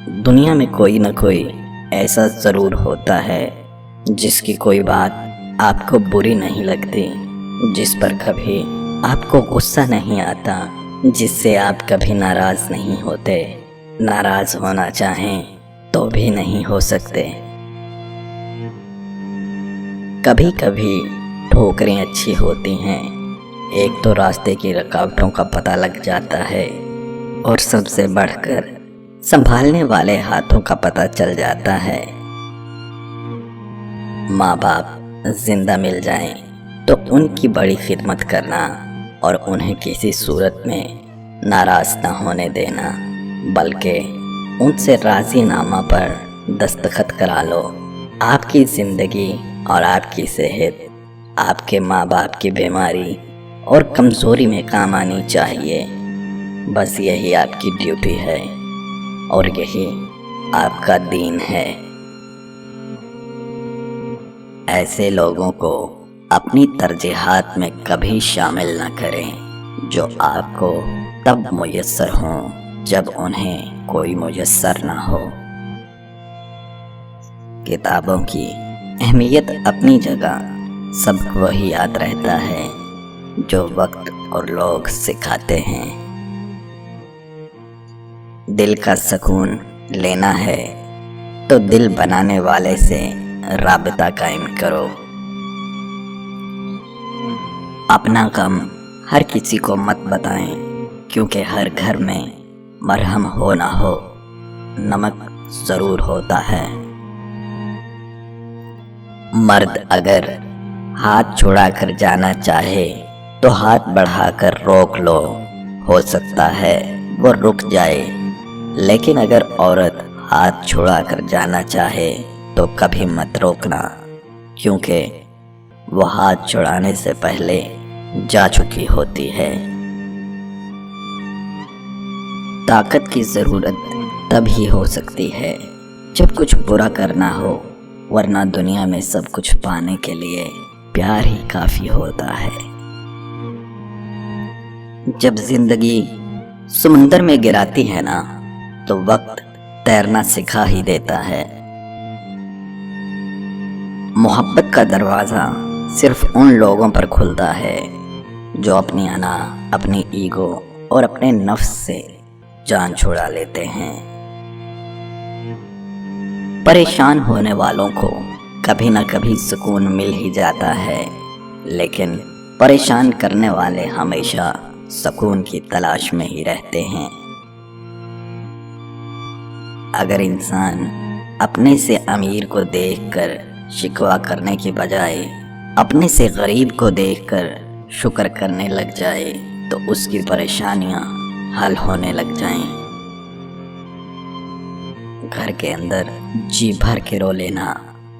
دنیا میں کوئی نہ کوئی ایسا ضرور ہوتا ہے جس کی کوئی بات آپ کو بری نہیں لگتی، جس پر کبھی آپ کو غصہ نہیں آتا، جس سے آپ کبھی ناراض نہیں ہوتے، ناراض ہونا چاہیں تو بھی نہیں ہو سکتے۔ کبھی کبھی ٹھوکریں اچھی ہوتی ہیں، ایک تو راستے کی رکاوٹوں کا پتہ لگ جاتا ہے، اور سب سے بڑھ کر سنبھالنے والے ہاتھوں کا پتہ چل جاتا ہے۔ ماں باپ زندہ مل جائیں تو ان کی بڑی خدمت کرنا اور انہیں کسی صورت میں ناراض نہ ہونے دینا، بلکہ ان سے راضی نامہ پر دستخط کرا لو۔ آپ کی زندگی اور آپ کی صحت آپ کے ماں باپ کی بیماری اور کمزوری میں کام آنی چاہیے، بس یہی آپ کی ڈیوٹی ہے اور یہی آپ کا دین ہے۔ ایسے لوگوں کو اپنی ترجیحات میں کبھی شامل نہ کریں جو آپ کو تب میسر ہوں جب انہیں کوئی میسر نہ ہو۔ کتابوں کی اہمیت اپنی جگہ، سبق وہی یاد رہتا ہے جو وقت اور لوگ سکھاتے ہیں۔ دل کا سکون لینا ہے تو دل بنانے والے سے رابطہ قائم کرو۔ اپنا غم ہر کسی کو مت بتائیں، کیونکہ ہر گھر میں مرہم ہو نہ ہو نمک ضرور ہوتا ہے۔ مرد اگر ہاتھ چھڑا کر جانا چاہے تو ہاتھ بڑھا کر روک لو، ہو سکتا ہے وہ رک جائے، لیکن اگر عورت ہاتھ چھڑا کر جانا چاہے تو کبھی مت روکنا، کیونکہ وہ ہاتھ چھڑانے سے پہلے جا چکی ہوتی ہے۔ طاقت کی ضرورت تب ہی ہو سکتی ہے جب کچھ برا کرنا ہو، ورنہ دنیا میں سب کچھ پانے کے لیے پیار ہی کافی ہوتا ہے۔ جب زندگی سمندر میں گراتی ہے نا تو وقت تیرنا سکھا ہی دیتا ہے۔ محبت کا دروازہ صرف ان لوگوں پر کھلتا ہے جو اپنی انا، اپنی ایگو اور اپنے نفس سے جان چھڑا لیتے ہیں۔ پریشان ہونے والوں کو کبھی نہ کبھی سکون مل ہی جاتا ہے، لیکن پریشان کرنے والے ہمیشہ سکون کی تلاش میں ہی رہتے ہیں۔ اگر انسان اپنے سے امیر کو دیکھ کر شکوہ کرنے کی بجائے اپنے سے غریب کو دیکھ کر شکر کرنے لگ جائے تو اس کی پریشانیاں حل ہونے لگ جائیں۔ گھر کے اندر جی بھر کے رو لینا،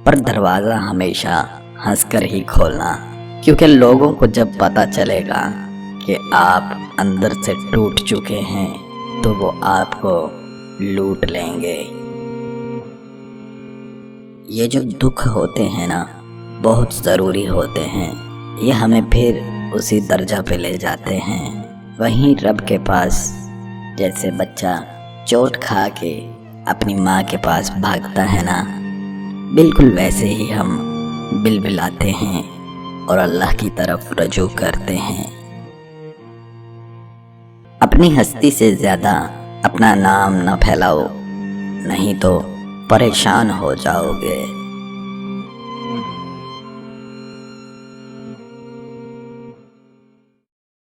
پر دروازہ ہمیشہ ہنس کر ہی کھولنا، کیونکہ لوگوں کو جب پتہ چلے گا کہ آپ اندر سے ٹوٹ چکے ہیں تو وہ آپ کو لوٹ لیں گے۔ یہ جو دکھ ہوتے ہیں نا بہت ضروری ہوتے ہیں، یہ ہمیں پھر اسی درجہ پہ لے جاتے ہیں۔ وہیں رب کے پاس جیسے بچہ چوٹ کھا کے اپنی ماں کے پاس بھاگتا ہے نا، بالکل ویسے ہی ہم بلبلاتے ہیں اور اللہ کی طرف رجوع کرتے ہیں۔ اپنی ہستی سے زیادہ اپنا نام نہ پھیلاؤ، نہیں تو پریشان ہو جاؤ گے۔